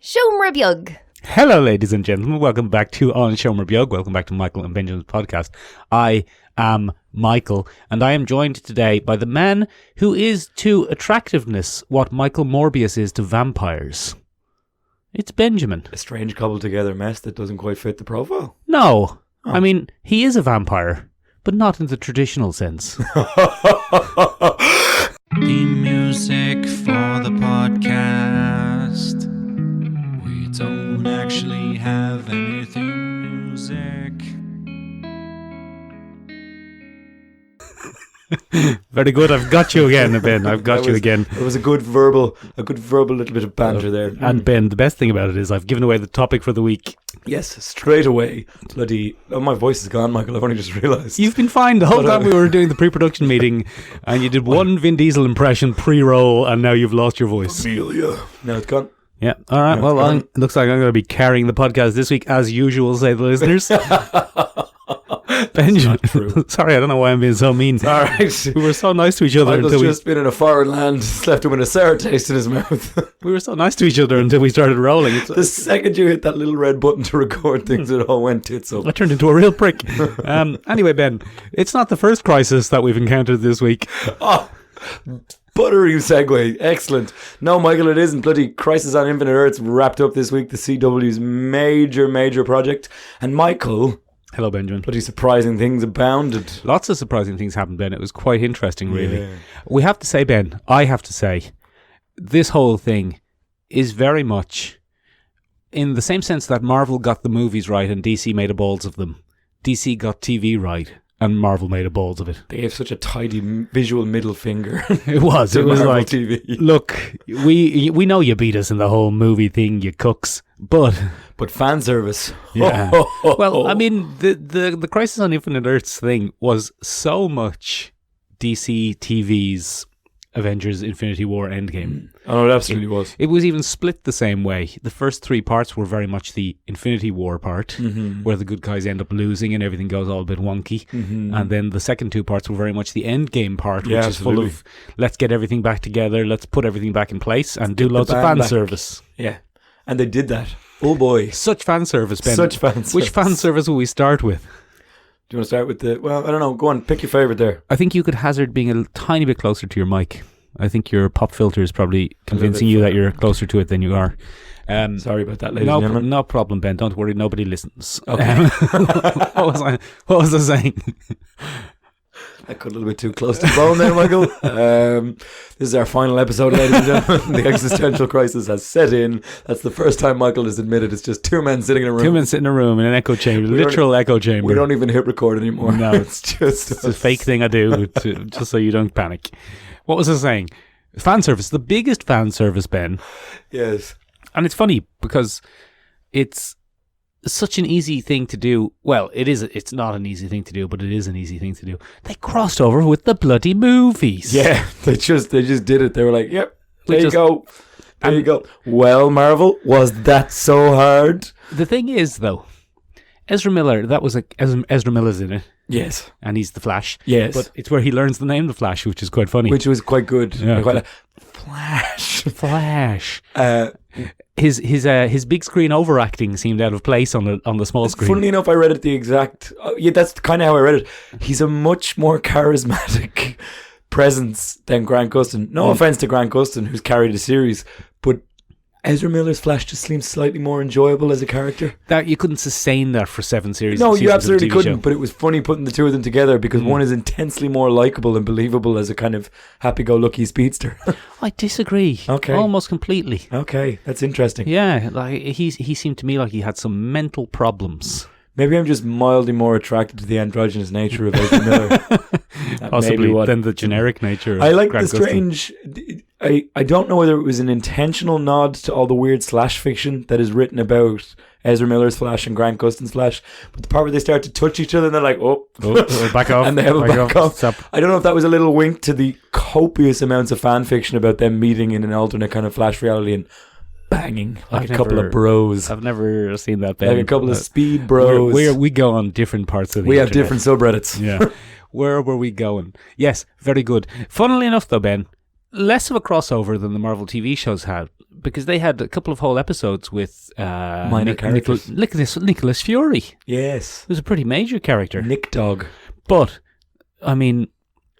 Morbius. Hello, ladies and gentlemen. Welcome back to On Morbius. Welcome back to Michaelandbenjaminspodcast. I am Michael, and I am joined today by the man who is to attractiveness what Michael Morbius is to vampires. It's Benjamin. A strange cobbled together mess that doesn't quite fit the profile. No. Oh. I mean, he is a vampire, but not in the traditional sense. The music for the podcast. We don't actually have anything music. Very good. I've got you again, Ben. I've got you again. It was a good verbal little bit of banter there. And Ben, the best thing about it is I've given away the topic for the week. Yes, straight away. Bloody... Oh, my voice is gone, Michael. I've only just realised. You've been fine the whole time we were doing the pre-production meeting, and you did one Vin Diesel impression pre-roll, and now you've lost your voice. Amelia. Now it's gone. Yeah. All right. Well, it looks like I'm going to be carrying the podcast this week, as usual, say the listeners. Benjamin, sorry, I don't know why I'm being so mean. All right. We were so nice to each other Michael's just been in a foreign land, left him with a sour taste in his mouth. We were so nice to each other until we started rolling. The second you hit that little red button to record things, it all went tits up. I turned into a real prick. Anyway, Ben, it's not the first crisis that we've encountered this week. Oh, buttery segue. Excellent. No, Michael, it isn't. Bloody Crisis on Infinite Earths wrapped up this week, the CW's major project. And Michael... Hello, Benjamin. Bloody surprising things abounded. Lots of surprising things happened, Ben. It was quite interesting, really. Yeah. We have to say, Ben, I have to say, this whole thing is very much in the same sense that Marvel got the movies right and DC made a balls of them. DC got TV right and Marvel made a balls of it. They have such a tidy visual middle finger. It was Marvel like, TV. Look, we know you beat us in the whole movie thing, you cooks, but fan service. Yeah. Well, I mean, the Crisis on Infinite Earths thing was so much DC TV's Avengers Infinity War Endgame. Oh, it absolutely was. It was even split the same way. The first three parts were very much the Infinity War part, where the good guys end up losing and everything goes all a bit wonky. And then the second two parts were very much the Endgame part, which is full of, let's get everything back together, let's put everything back in place and do loads of fan service. Yeah. And they did that. Oh boy. Such fan service, Ben. Such fan service. Which fan service will we start with? Do you want to start with I don't know, go on, pick your favourite there. I think you could hazard being a tiny bit closer to your mic. I think your pop filter is probably convincing you that you're closer to it than you are. Sorry about that, ladies and gentlemen. No problem, Ben. Don't worry, nobody listens. Okay. What was I saying? I got a little bit too close to the bone there, Michael. This is our final episode, ladies and gentlemen. The existential crisis has set in. That's the first time Michael has admitted it's just two men sitting in a room. Two men sitting in a room in an echo chamber, literal echo chamber. We don't even hit record anymore. No, it's a fake thing I do just so you don't panic. What was I saying? Fan service, the biggest fan service, Ben. Yes. And it's funny because it's such an easy thing to do. Well, it's not an easy thing to do, but it is an easy thing to do. They crossed over with the bloody movies. Yeah, they just did it. They were like, yep, there you go. There you go. Well, Marvel, was that so hard? The thing is, though, Ezra Miller, Ezra Miller's in it. Yes. And he's the Flash. Yes. But it's where he learns the name the Flash, which is quite funny. Which was quite good. Yeah. Flash. His big screen overacting seemed out of place on the small screen. Funnily enough, I read it the exact... yeah, that's kind of how I read it. He's a much more charismatic presence than Grant Gustin. No offense to Grant Gustin, who's carried a series, but Ezra Miller's Flash just seems slightly more enjoyable as a character. That you couldn't sustain that for 7 series. No, you absolutely couldn't. But it was funny putting the two of them together because one is intensely more likable and believable as a kind of happy-go-lucky speedster. I disagree. Okay, almost completely. Okay, that's interesting. Yeah, like he seemed to me like he had some mental problems. Maybe I'm just mildly more attracted to the androgynous nature of Ezra Miller. Possibly than the generic nature of I like Grant the strange... I don't know whether it was an intentional nod to all the weird slash fiction that is written about Ezra Miller's Flash and Grant Gustin's Flash, but the part where they start to touch each other and they're like, back off. And they have a back off. Stop. I don't know if that was a little wink to the copious amounts of fan fiction about them meeting in an alternate kind of Flash reality and banging like a couple of bros. I've never seen that, Ben. Like a couple of speed bros. We go on different parts of the internet. have different subreddits. Yeah. Where were we going? Yes, very good. Funnily enough, though, Ben, less of a crossover than the Marvel TV shows had, because they had a couple of whole episodes with minor characters. Nicholas Fury. Yes. He was a pretty major character. Nick Dog. But, I mean,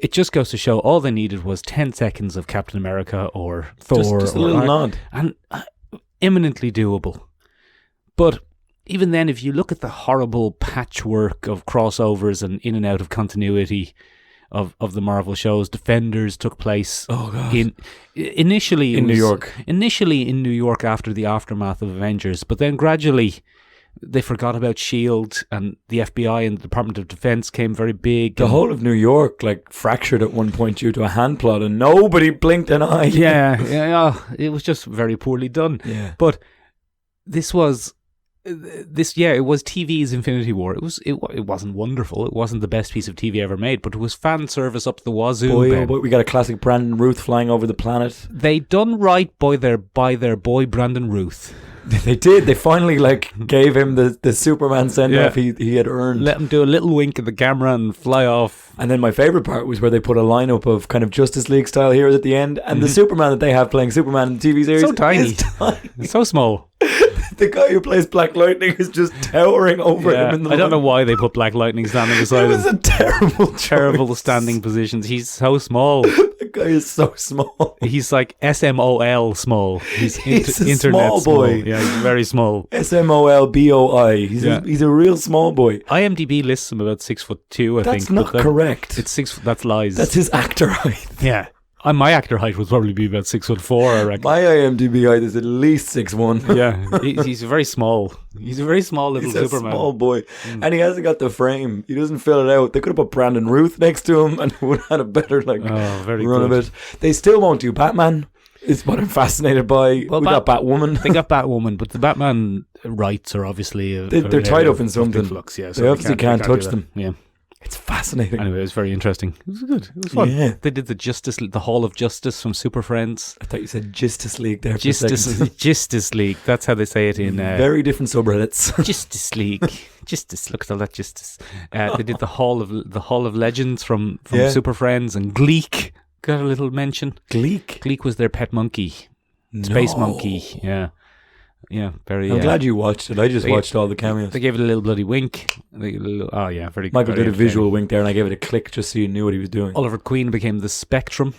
it just goes to show all they needed was 10 seconds of Captain America or Thor. Just a little nod. And eminently doable. But even then, if you look at the horrible patchwork of crossovers and in and out of continuity of the Marvel shows, Defenders took place initially in New York. Initially in New York after the aftermath of Avengers, but then gradually they forgot about S.H.I.E.L.D. and the FBI and the Department of Defense came very big. The whole of New York fractured at one point due to a hand plot and nobody blinked an eye. Yeah, it was just very poorly done. Yeah. But it was TV's Infinity War. It wasn't wonderful. It wasn't the best piece of TV ever made, but it was fan service up the wazoo. Boy, we got a classic Brandon Routh flying over the planet. They done right by their boy Brandon Routh. They did. They finally gave him the Superman send off he had earned. Let him do a little wink at the camera and fly off. And then my favourite part was where they put a lineup of kind of Justice League style heroes at the end, and the Superman that they have playing Superman in the TV series so tiny. is tiny. It's so small. The guy who plays Black Lightning is just towering over him in the I don't know why they put Black Lightning standing beside him. It was a terrible standing positions. He's so small. The guy is so small. He's like SMOL small. He's a internet small boy. Yeah, he's very small. SMOLBOI. He's a real small boy. IMDb lists him about 6'2", I think. That's not correct. It's 6. That's lies. That's his actor height. Yeah. My actor height would probably be about 6'4", I reckon. My IMDb height is at least 6'1". Yeah, he's very small. He's a very small little Superman. He's a small boy. And he hasn't got the frame. He doesn't fill it out. They could have put Brandon Routh next to him and would have had a better run of it. They still won't do Batman. Is what I'm fascinated by. Well, we got Batwoman. They got Batwoman, but the Batman rights are obviously... They're tied up in something. Flux, yeah, so they obviously can't touch them. Yeah. It's fascinating. Anyway, it was very interesting. It was good. It was fun. Yeah. They did the Hall of Justice from Super Friends. I thought you said Justice League there for a second. Justice League. That's how they say it in... very different subreddits. Justice League. Justice. Look at all that justice. They did the Hall of Legends from Super Friends, and Gleek got a little mention. Gleek was their pet monkey. Space monkey. Yeah. Yeah, very... I'm glad you watched it. I just watched all the cameos. They gave it a little bloody wink. Very good. Michael did a visual wink there, and I gave it a click just so you knew what he was doing. Oliver Queen became the Spectrum.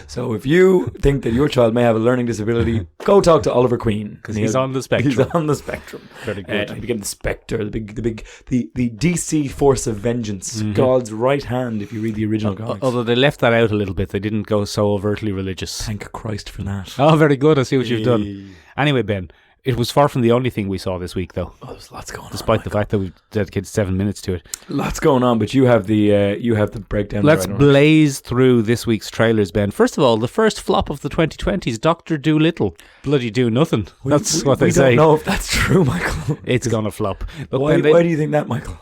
So if you think that your child may have a learning disability, go talk to Oliver Queen, because he's on the spectrum. He's on the spectrum. Very good. He became the Spectre, the DC force of vengeance, God's right hand. If you read the original comics, although they left that out a little bit, they didn't go so overtly religious. Thank Christ for that. Oh, very good. I see what you've done. Anyway, Ben, it was far from the only thing we saw this week, though. Oh, there's lots going on. Despite the fact that we've dedicated 7 minutes to it. Lots going on, but you have the breakdown. Let's blaze through this week's trailers, Ben. First of all, the first flop of the 2020s, Dr. Dolittle. Bloody do nothing. That's what they say. We don't know if that's true, Michael. It's gonna flop. Look, why do you think that, Michael?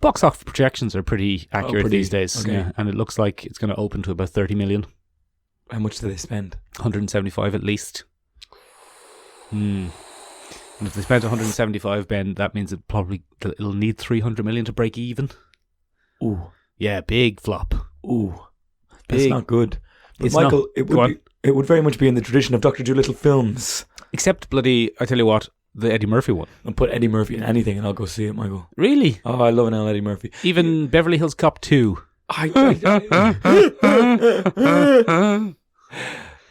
Box office projections are pretty accurate these days. Okay. Yeah, and it looks like it's going to open to about 30 million. How much do they spend? 175 at least. And if they spent 175, Ben, that means it'll need 300 million to break even. Ooh. Yeah, big flop. Ooh. That's not good. But It's Michael, not. it would very much be in the tradition of Dr. Dolittle films. Except bloody, I tell you what, the Eddie Murphy one. I'll put Eddie Murphy in anything and I'll go see it, Michael. Really? Oh, I love an Eddie Murphy. Even Beverly Hills Cop 2.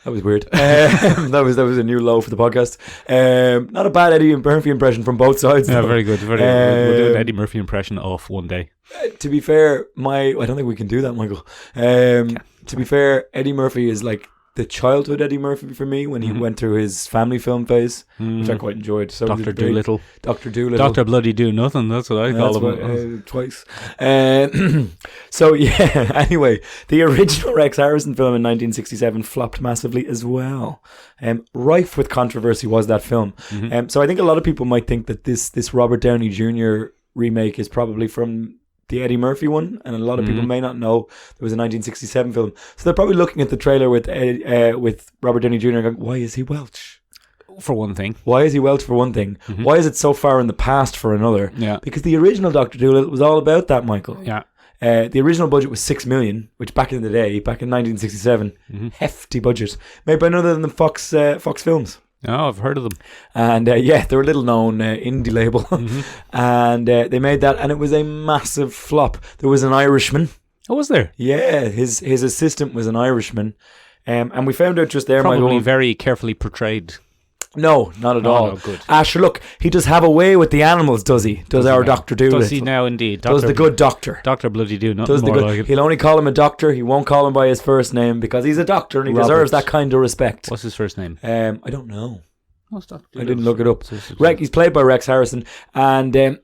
That was weird. That was a new low for the podcast. Not a bad Eddie Murphy impression from both sides. Yeah, though. very good. We'll do an Eddie Murphy impression off one day. To be fair, I don't think we can do that, Michael. To be fair, Eddie Murphy is like the childhood Eddie Murphy for me when he went through his family film phase, which I quite enjoyed. So Dr. Dolittle. Dr. Dolittle. Dr. Bloody Do Nothing, that's what I call him. Twice. So, yeah, anyway, the original Rex Harrison film in 1967 flopped massively as well. Rife with controversy was that film. So I think a lot of people might think that this Robert Downey Jr. remake is probably from the Eddie Murphy one, and a lot of people may not know there was a 1967 film. So they're probably looking at the trailer with Robert Downey Jr. and going, why is he Welsh? For one thing. Why is he Welsh for one thing? Why is it so far in the past for another? Yeah. Because the original Dr. Dolittle was all about that, Michael. Yeah. The original budget was 6 million, which back in the day, back in 1967, hefty budget, made by none other than Fox Films. Oh, I've heard of them. And they're a little known indie label. And they made that, and it was a massive flop. There was an Irishman. Oh, was there? Yeah, his assistant was an Irishman. And we found out just there, Probably very carefully portrayed. No, not at all. No, good. Sure, look, he does have a way with the animals, does he? Does our Dr. Doolittle? Does he now, indeed? Does the good doctor. Dr. Bloody do, nothing Does the more good. like it. He'll only call him a doctor. He won't call him by his first name because he's a doctor and he deserves that kind of respect. What's his first name? I don't know. What's Dr. I didn't look it up. He's played by Rex Harrison, and it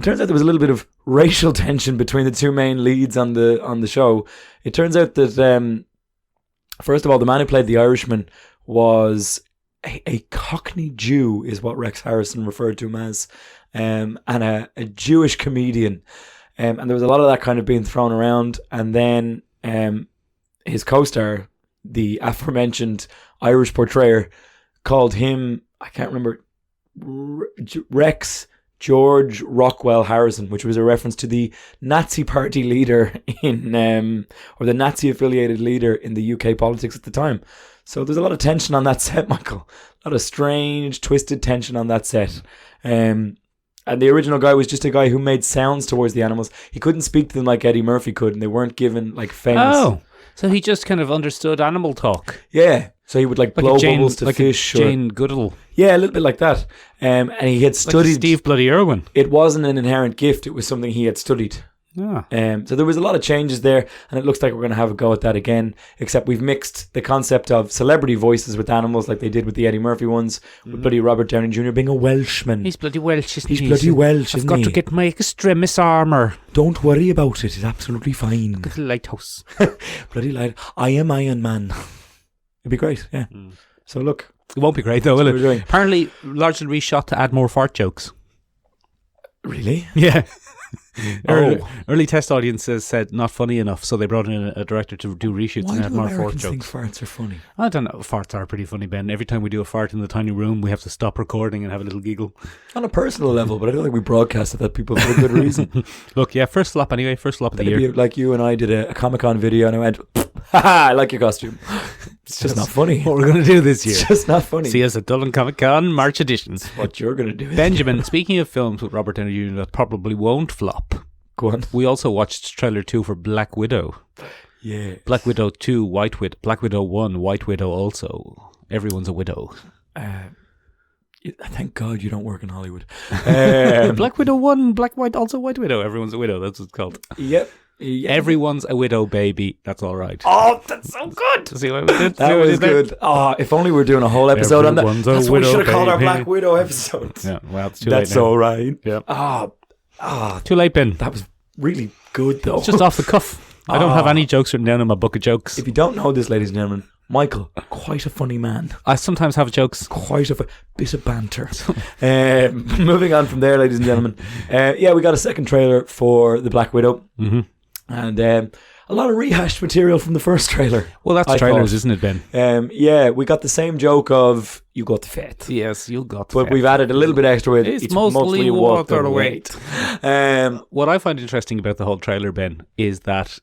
turns out there was a little bit of racial tension between the two main leads on the show. It turns out that first of all, the man who played the Irishman was a Cockney Jew, is what Rex Harrison referred to him as, and a Jewish comedian, and there was a lot of that kind of being thrown around. And then his co-star, the aforementioned Irish portrayer, called him, I can't remember, Rex George Rockwell Harrison, which was a reference to the Nazi party leader or the Nazi affiliated leader in the UK politics at the time. So there's a lot of tension on that set, Michael. A lot of strange, twisted tension on that set. And the original guy was just a guy who made sounds towards the animals. He couldn't speak to them like Eddie Murphy could, and they weren't given famous. Oh, so he just kind of understood animal talk. Yeah. So he would blow bubbles to fish. Jane Goodall. Yeah, a little bit like that. And he had studied. Like Steve Bloody Irwin. It wasn't an inherent gift. It was something he had studied. Yeah. So there was a lot of changes there, and it looks like we're going to have a go at that again, except we've mixed the concept of celebrity voices with animals like they did with the Eddie Murphy ones, with bloody Robert Downey Jr. being a Welshman. He's bloody Welsh, isn't he? He's bloody Welsh, I've isn't got he? to get my extremis armour. Don't worry about it. It's absolutely fine. Little lighthouse. Bloody light. I am Iron Man. It'd be great, yeah. So look. It won't be great though, will it? Doing. Apparently largely reshot to add more fart jokes. Really? Yeah. Early test audiences said not funny enough, so they brought in a director to do reshoots and add more fart jokes. Think farts are funny? I don't know. Farts are pretty funny, Ben. Every time we do a fart in the tiny room, we have to stop recording and have a little giggle. On a personal level, but I don't think we broadcasted that people for a good reason. Look, yeah, first flop anyway. First flop of the year. Be like you and I did a Comic-Con video and I went, haha, I like your costume. It's just not funny. What we're going to do this year. It's just not funny. See us at Dublin Comic Con March edition. What you're going to do. Benjamin, speaking of films with Robert Downey Jr. that probably won't flop. Go on. We also watched trailer 2 for Black Widow. Yeah. Black Widow 2, White Widow. Black Widow 1, White Widow also. Everyone's a widow. Thank God you don't work in Hollywood. Black Widow 1, Black White, also White Widow. Everyone's a widow. That's what it's called. Yep. Everyone's a widow, baby. That's all right. Oh, that's so good. See what we did? That was good. Oh, if only we were doing a whole episode on that. That's what we should have called our Black Widow episode. Yeah, well, it's too late. That's all right. Yeah. Too late, Ben. That was really good, though. It's just off the cuff. I don't have any jokes written down in my book of jokes. If you don't know this, ladies and gentlemen, Michael, quite a funny man. I sometimes have jokes. Quite a bit of banter. Moving on from there, ladies and gentlemen. We got a second trailer for The Black Widow. Mm-hmm. And a lot of rehashed material from the first trailer. Well, that's trailers, isn't it, Ben? We got the same joke of, you got the fat. Yes, you got the But fat. we've added a little bit extra with it's mostly water weight. What What I find interesting about the whole trailer, Ben, is that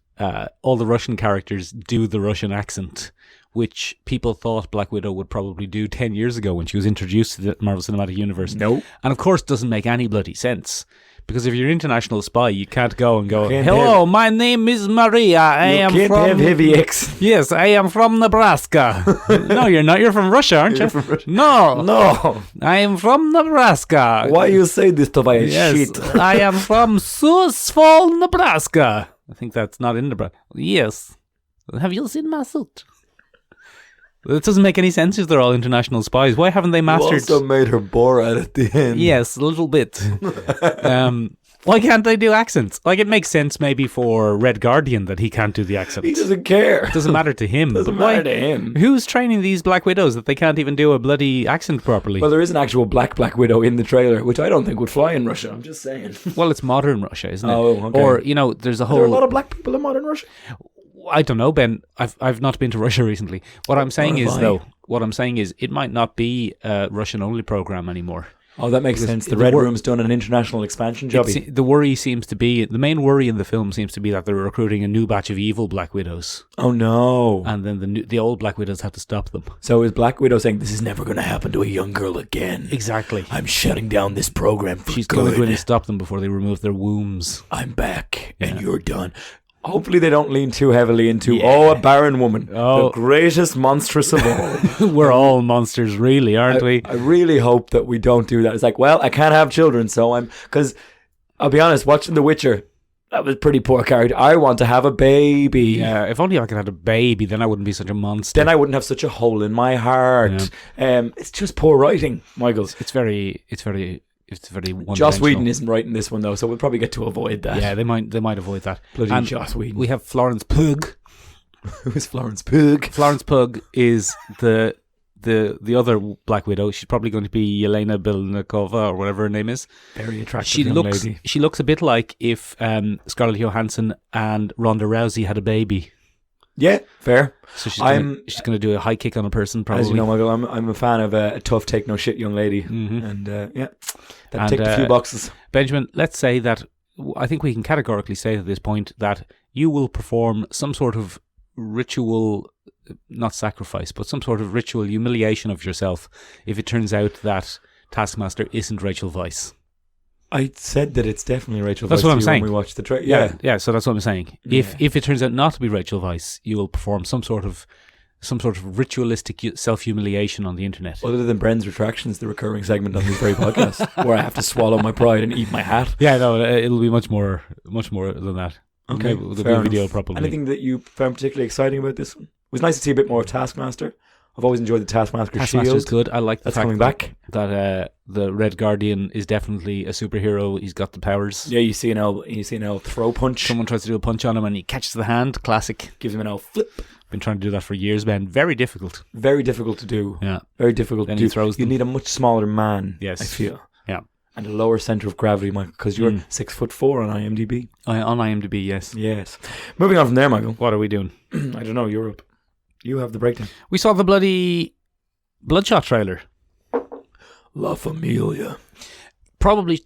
all the Russian characters do the Russian accent, which people thought Black Widow would probably do 10 years ago when she was introduced to the Marvel Cinematic Universe. No. And of course doesn't make any bloody sense. Because if you're an international spy, you can't go and go, hello, my name is Maria. I am from... You can't have heavy X. Yes, I am from Nebraska. No, you're not. You're from Russia, aren't you? From Russia. No. I am from Nebraska. Why you say this to my Yes, shit? I am from Sioux Falls, Nebraska. I think that's not in Nebraska. Yes. Have you seen my suit? It doesn't make any sense if they're all international spies. Why haven't they mastered... You also made her Borat at the end. Yes, a little bit. Why can't they do accents? Like, it makes sense maybe for Red Guardian that he can't do the accent. He doesn't care. It doesn't matter to him. Doesn't matter to him. Who's training these Black Widows that they can't even do a bloody accent properly? Well, there is an actual Black Widow in the trailer, which I don't think would fly in Russia. I'm just saying. Well, it's modern Russia, isn't it? Oh, okay. Or, there's a whole... Are there a lot of black people in modern Russia? I don't know, Ben. I've not been to Russia recently. What I'm saying is, it might not be a Russian-only program anymore. Oh, that makes Because sense. The the Red wor- Room's done an international expansion job. The worry seems to be, the main worry in the film seems to be that they're recruiting a new batch of evil Black Widows. Oh no. And then the old Black Widows have to stop them. So is Black Widow saying, this is never going to happen to a young girl again? Exactly. I'm shutting down this program for She's good. going to go in and stop them before they remove their wombs. I'm back and Yeah. you're done. Hopefully they don't lean too heavily into, Yeah. a barren woman. Oh. The greatest monstrous of all. We're all monsters, really, aren't we? I really hope that we don't do that. It's like, well, I can't have children, so because I'll be honest, watching The Witcher, that was pretty poor character. I want to have a baby. Yeah, if only I could have a baby, then I wouldn't be such a monster. Then I wouldn't have such a hole in my heart. It's just poor writing, Michael. It's very one-dimensional. Joss Whedon isn't writing this one though, so we'll probably get to avoid that. Yeah, they might avoid that. Bloody And Joss Whedon. we have Florence Pugh. Who's Florence Pugh? Florence Pugh is the other Black Widow. She's probably going to be Yelena Belnikova or whatever her name is. Very attractive She young looks lady. she looks a bit like if Scarlett Johansson and Ronda Rousey had a baby. Yeah, fair. So she's going to do a high kick on a person probably. As you know, Michael, I'm a fan of a tough, take no shit young lady, Mhm. and that And, ticked a few boxes. Benjamin, let's say that I think we can categorically say at this point that you will perform some sort of ritual, not sacrifice, but some sort of ritual humiliation of yourself if it turns out that Taskmaster isn't Rachel Weisz. I said that it's definitely Rachel. That's Weisz what I'm to you saying. When we watched the trailer, Yeah. So that's what I'm saying. Yeah. If it turns out not to be Rachel Weisz, you will perform some sort of ritualistic self-humiliation on the internet. Other than Bren's retractions, the recurring segment on these very podcasts, where I have to swallow my pride and eat my hat. Yeah, no, it'll be much more than that. Okay, Maybe the fair video enough. probably. Anything that you found particularly exciting about this one? It was nice to see a bit more of Taskmaster. I've always enjoyed the Taskmaster Taskmaster's shield. good. I like the That's fact coming back. that the Red Guardian is definitely a superhero. He's got the powers. Yeah, you see an L throw punch. Someone tries to do a punch on him and he catches the hand. Classic. Gives him an L flip. Been trying to do that for years, Ben. Very difficult. Very difficult to do. Yeah. Very difficult Then to he do. throws You them. need a much smaller man. Yes. I feel. Yeah. And a lower center of gravity, Michael, because you're 6'4" on IMDb. On IMDb, yes. Yes. Moving on from there, Michael. What are we doing? I don't know. Europe. You have the breakdown. We saw the bloody Bloodshot trailer. La Familia.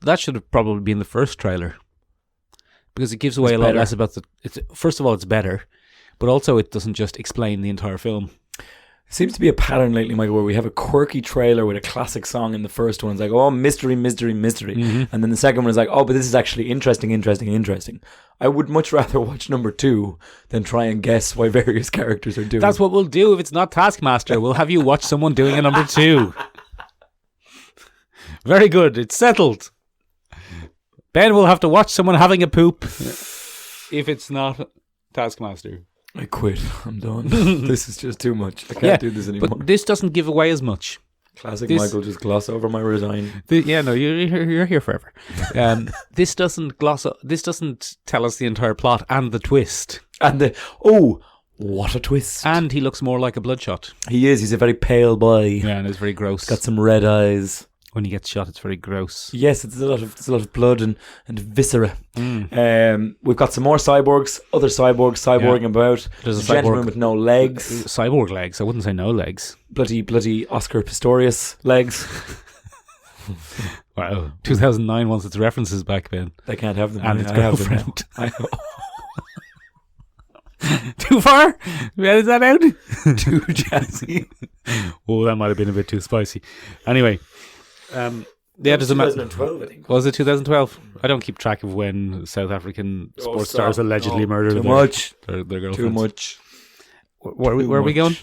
That should have probably been the first trailer because it gives away It's a lot better. less about first of all, it's better, but also it doesn't just explain the entire film. Seems to be a pattern lately, Michael, where we have a quirky trailer with a classic song in the first one. It's like, oh, mystery, mystery, mystery. Mhm. And then the second one is like, oh, but this is actually interesting, interesting, interesting. I would much rather watch number 2 than try and guess why various characters are doing. That's what we'll do if it's not Taskmaster. We'll have you watch someone doing a number 2. Very good. It's settled. Ben will have to watch someone having a poop if it's not Taskmaster. I quit. I'm done. This is just too much. I can't do this anymore. But this doesn't give away as much. Classic this- Michael, just gloss over my resign. You're here forever. This doesn't tell us the entire plot and the twist. And what a twist. And he looks more like a Bloodshot. He is. He's a very pale boy. Yeah, and it's very gross. Got some red eyes. When he gets shot, it's very gross. Yes, it's a lot of blood and viscera. Mm. We've got some more cyborgs, other cyborging about. There's a gentleman cyborg with no legs. Cyborg legs. I wouldn't say no legs. Bloody Oscar Pistorius legs. Wow. 2009 wants its references back, Ben. They can't have them. And its I have them now. girlfriend. I Too far? Is that out? too jazzy. Oh, that might have been a bit too spicy. Anyway. There's a 2012, I think. Was it 2012? I don't keep track of when South African sports stars allegedly murdered Too their much. their girlfriends. Too much. Where are we going?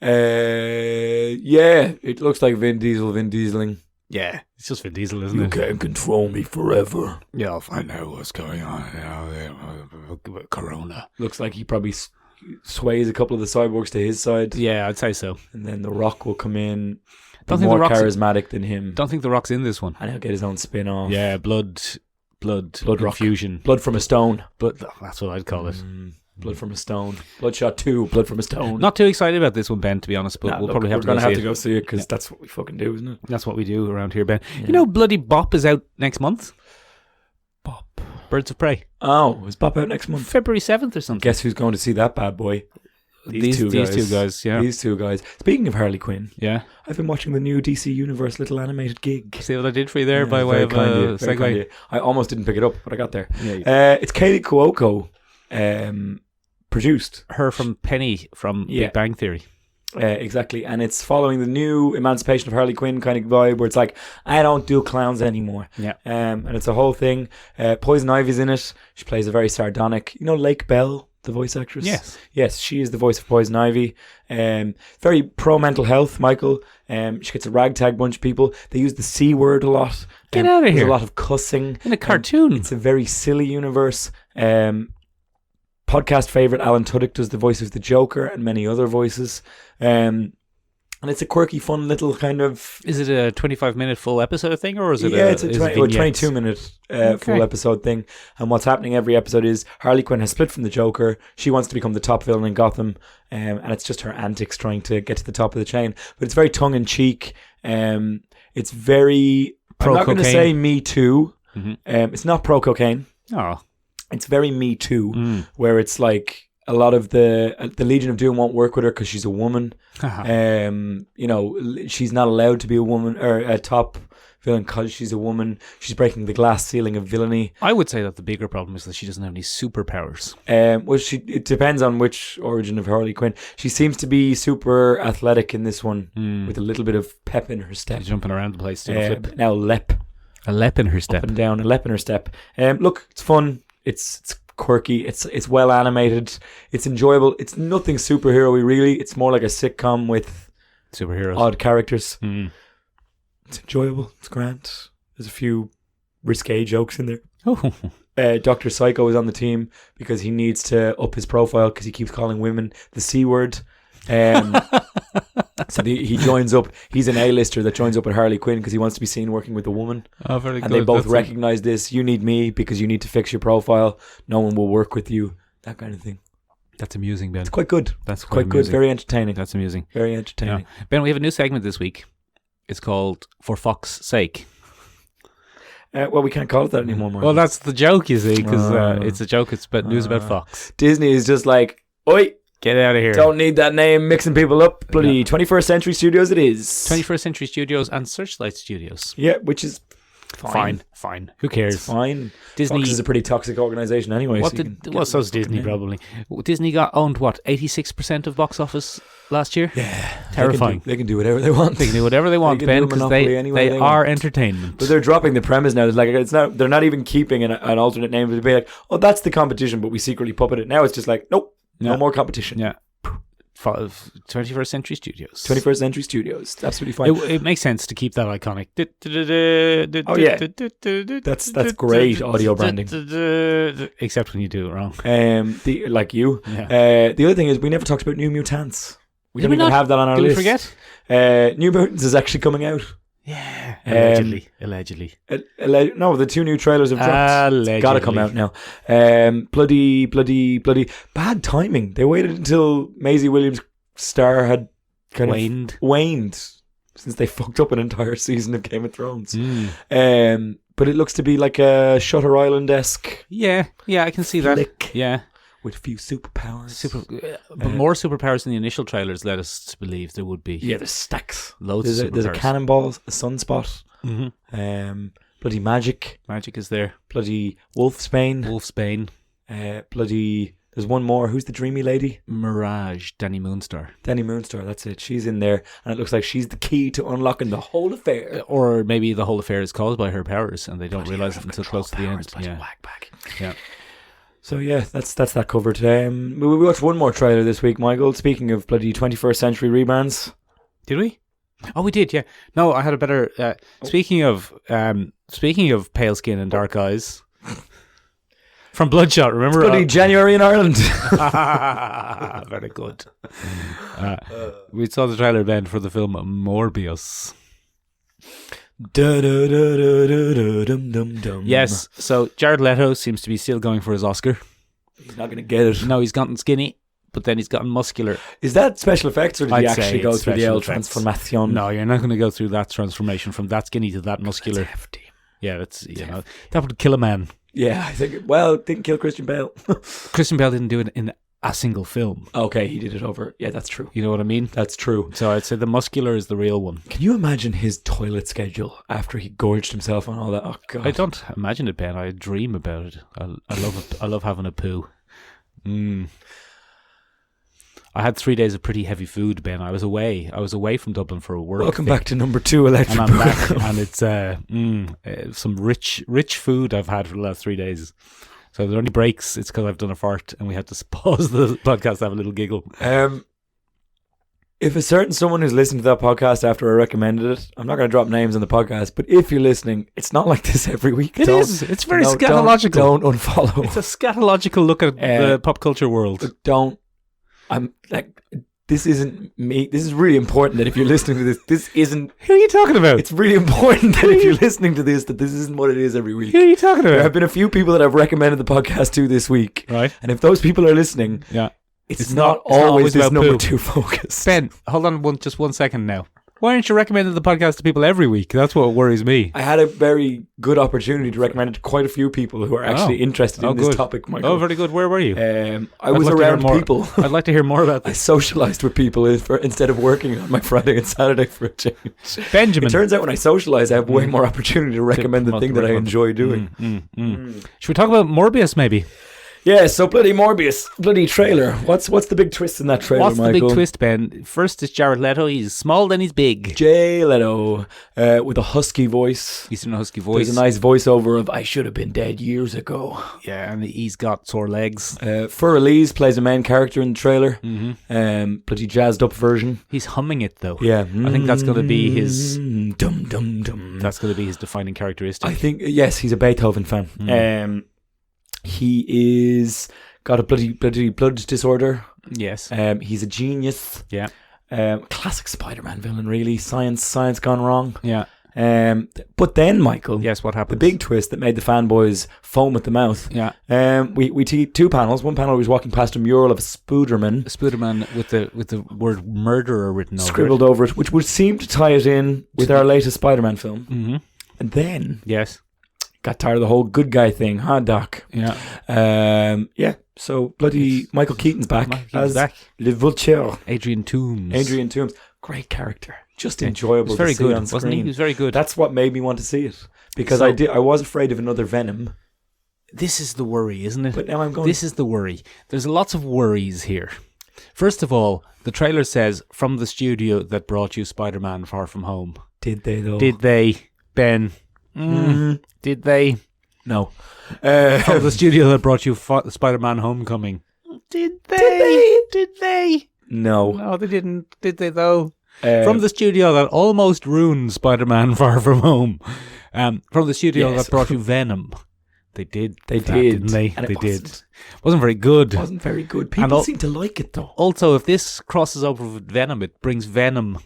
Yeah, it looks like Vin Dieseling. Yeah, it's just Vin Diesel, isn't it? can't control me forever. Yeah, I'll find out what's going on. Corona. Looks like he probably sways a couple of the cyborgs to his side, Yeah, I'd say so. and then The Rock will come in. Don't Be think more The Rock's- charismatic than him, Don't think The Rock's in this one. and he'll get his own spin-off. Yeah, blood Rock. confusion. Blood from a stone. But that's what I'd call it. Blood from a stone. Bloodshot 2. Blood from a stone. Not too excited about this one, Ben, to be honest, but we'll probably have to we're go gonna see have to it. go see it because that's what we fucking do, isn't it? That's what we do around here, Ben. You know, bloody Bop is out next month. Bop. Birds of Prey. Oh, is Bop out next month? February 7th or something. Guess who's going to see that bad boy? these two guys. Yeah, These two guys. Speaking of Harley Quinn, yeah. I've been watching the new DC Universe little animated gig. See what I did for you there by way of a segue. I almost didn't pick it up, but I got there. Yeah. It's Kaylee Cuoco produced. Her from Penny from Big Bang Theory. Exactly, and it's following the new Emancipation of Harley Quinn kind of vibe, where it's like, I don't do clowns anymore. Yeah, and it's a whole thing. Poison Ivy's in it. She plays a very sardonic, Lake Bell, the voice actress. Yes, she is the voice of Poison Ivy. Very pro mental health, Michael. She gets a ragtag bunch of people. They use the C word a lot. Get out of here! There's a lot of cussing in a cartoon. It's a very silly universe. Podcast favorite Alan Tudyk does the voice of the Joker and many other voices. And it's a quirky, fun little kind of... Is it a 25-minute full episode thing, or is it it's a 22-minute full episode thing. And what's happening every episode is Harley Quinn has split from the Joker. She wants to become the top villain in Gotham. And it's just her antics trying to get to the top of the chain. But it's very tongue-in-cheek. It's very... I'm not going to say Me Too. Mm-hmm. It's not pro-cocaine. Oh. It's very Me Too, where it's like a lot of the Legion of Doom won't work with her because she's a woman. She's not allowed to be a woman or a top villain because she's a woman. She's breaking the glass ceiling of villainy. I would say that the bigger problem is that she doesn't have any superpowers. It depends on which origin of Harley Quinn. She seems to be super athletic in this one with a little bit of pep in her step. She's jumping around the place doing a flip. Now a lep in her step. Up and down, a lep in her step. Look, it's fun. It's quirky. It's well animated. It's enjoyable. It's nothing superhero-y really. It's more like a sitcom with superheroes, odd characters. It's enjoyable. It's grand. There's a few risque jokes in there. Oh. Dr. Psycho is on the team because he needs to up his profile because he keeps calling women the C word. So he joins up. He's an A-lister that joins up with Harley Quinn because he wants to be seen working with a woman. Oh, very good. And they both recognize this. You need me because you need to fix your profile. No one will work with you. That kind of thing. That's amusing, Ben. It's quite good. That's quite good. Very entertaining. That's amusing. Very entertaining. Yeah. Ben, we have a new segment this week. It's called For Fox's Sake. Well, we can't call it that anymore, Mark. Well, that's the joke, you see, because it's a joke. It's about news about Fox. Disney is just like, oi, get out of here. Don't need that name mixing people up. Bloody 21st Century Studios it is. 21st Century Studios and Searchlight Studios. Yeah, which is fine. Who cares? It's fine. Disney Fox is a pretty toxic organisation anyway. So's Disney probably. Disney owned 86% of box office last year? Yeah. Terrifying. They can do whatever they want. They can do whatever they want, Ben, because they are entertainment. But they're dropping the premise now. They're not even keeping an alternate name. They'd be like, oh, that's the competition, but we secretly puppet it. Now it's just like, nope, no more competition. Yeah. 21st Century Studios. 21st Century Studios. Absolutely fine. It makes sense to keep that iconic. Oh yeah, that's great audio branding. Except when you do it wrong. Like you. Yeah. The other thing is we never talked about New Mutants. We don't even not have that on our list. Did we forget? New Mutants is actually coming out. Yeah. Allegedly. No, the two new trailers have dropped. It's got to come out now. Bloody bad timing. They waited until Maisie Williams' star had kind of waned since they fucked up an entire season of Game of Thrones. But it looks to be like a Shutter Island-esque. Yeah, I can see flick. that. Yeah. With a few superpowers. But more superpowers than the initial trailers led us to believe there would be. Yeah, there's stacks. Loads of superpowers. There's a cannonball, a sunspot. Mm-hmm. Bloody magic. Magic is there. Bloody Wolfsbane. Bloody... There's one more. Who's the dreamy lady? Mirage. Danny Moonstar, that's it. She's in there. And it looks like she's the key to unlocking the whole affair. Or maybe the whole affair is caused by her powers and they don't realise it until close to the end. Yeah. Whack back. Yeah. So yeah, that's that covered. We watched one more trailer this week, Michael. Speaking of bloody 21st Century rebrands. Did we? Oh, we did, yeah. No, I had a better... Speaking of pale skin and dark eyes... From Bloodshot, remember? It's bloody January in Ireland. Very good. We saw the trailer, Ben, for the film Morbius. Yes, so Jared Leto seems to be still going for his Oscar. He's not going to get it. No, he's gotten skinny, but then he's gotten muscular. Is that special effects, or did he actually go through the old transformation? No, you're not going to go through that transformation from that skinny to that muscular. That's hefty. Yeah, that would kill a man. Yeah, I think. Well, it didn't kill Christian Bale. Christian Bale didn't do it in a single film. Okay, he did it over. Yeah, that's true. You know what I mean? That's true. So I'd say the muscular is the real one. Can you imagine his toilet schedule after he gorged himself on all that? Oh God! I don't imagine it, Ben. I dream about it. I love it. I love having a poo. I had 3 days of pretty heavy food, Ben. I was away from Dublin for a work. Welcome back to number 2 electric. And I'm back, and it's some rich food I've had for the last 3 days. So if there are any breaks, it's because I've done a fart and we had to pause the podcast to have a little giggle. If a certain someone who's listened to that podcast after I recommended it, I'm not going to drop names on the podcast, but if you're listening, it's not like this every week. It is. It's very scatological. Don't unfollow. It's a scatological look at the pop culture world. I'm like, this isn't me. This is really important that if you're listening to this isn't. Who are you talking about? It's really important that if you're listening to this, that this isn't what it is every week. Who are you talking about? There have been a few people that I've recommended the podcast to this week. Right. And if those people are listening, it's not always this number 2 focus. Ben, hold on just 1 second now. Why aren't you recommending the podcast to people every week? That's what worries me. I had a very good opportunity to recommend it to quite a few people who are actually interested in this topic, Michael. Oh, very good. Where were you? I was around people. I'd like to hear more about I this. socialised with people instead of working on my Friday and Saturday for a change. Benjamin. It turns out when I socialise, I have way more opportunity to recommend the thing that I enjoy doing. Should we talk about Morbius, maybe? Yeah, so bloody Morbius, bloody trailer. What's the big twist in that trailer, What's Michael? the big twist, Ben? First is Jared Leto. He's small, then he's big. Jay Leto, with a husky voice. He's in a husky voice. There's a nice voiceover of, I should have been dead years ago. Yeah, and he's got sore legs. Fur Elise plays a main character in the trailer. Bloody jazzed up version. He's humming it, though. Yeah. I think that's going to be his... Dum, dum, dum. That's going to be his defining characteristic. I think, yes, he's a Beethoven fan. He is got a bloody blood disorder. Yes. He's a genius. Yeah. Classic Spider-Man villain, really. Science gone wrong. Yeah. But then, Michael. Yes, what happened? The big twist that made the fanboys foam at the mouth. Yeah. We see 2 panels. One panel was walking past a mural of a Spooderman. A Spooderman with the word murderer written over scribbled over it, which would seem to tie it in with our latest Spider-Man film. Mm-hmm. And then... Yes. Got tired of the whole good guy thing, huh, Doc? Yeah. Yeah. So bloody Michael Keaton's back as Le Vulture. Adrian Toomes. Great character. Just enjoyable. He was very to see good, on screen. wasn't he? He was very good. That's what made me want to see it. Because I was afraid of another Venom. This is the worry, isn't it? But now I'm going... This is the worry. There's lots of worries here. First of all, the trailer says, from the studio that brought you Spider-Man Far From Home. Did they, though? Did they, Ben? Did they? No. From the studio that brought you Spider-Man Homecoming. Did they? No. No, they didn't. Did they, though? From the studio that almost ruined Spider-Man Far From Home. From the studio that brought you Venom. They did. They did. Didn't they? And they did. Wasn't very good. Wasn't very good. People seem to like it, though. Also, if this crosses over with Venom, it brings Venom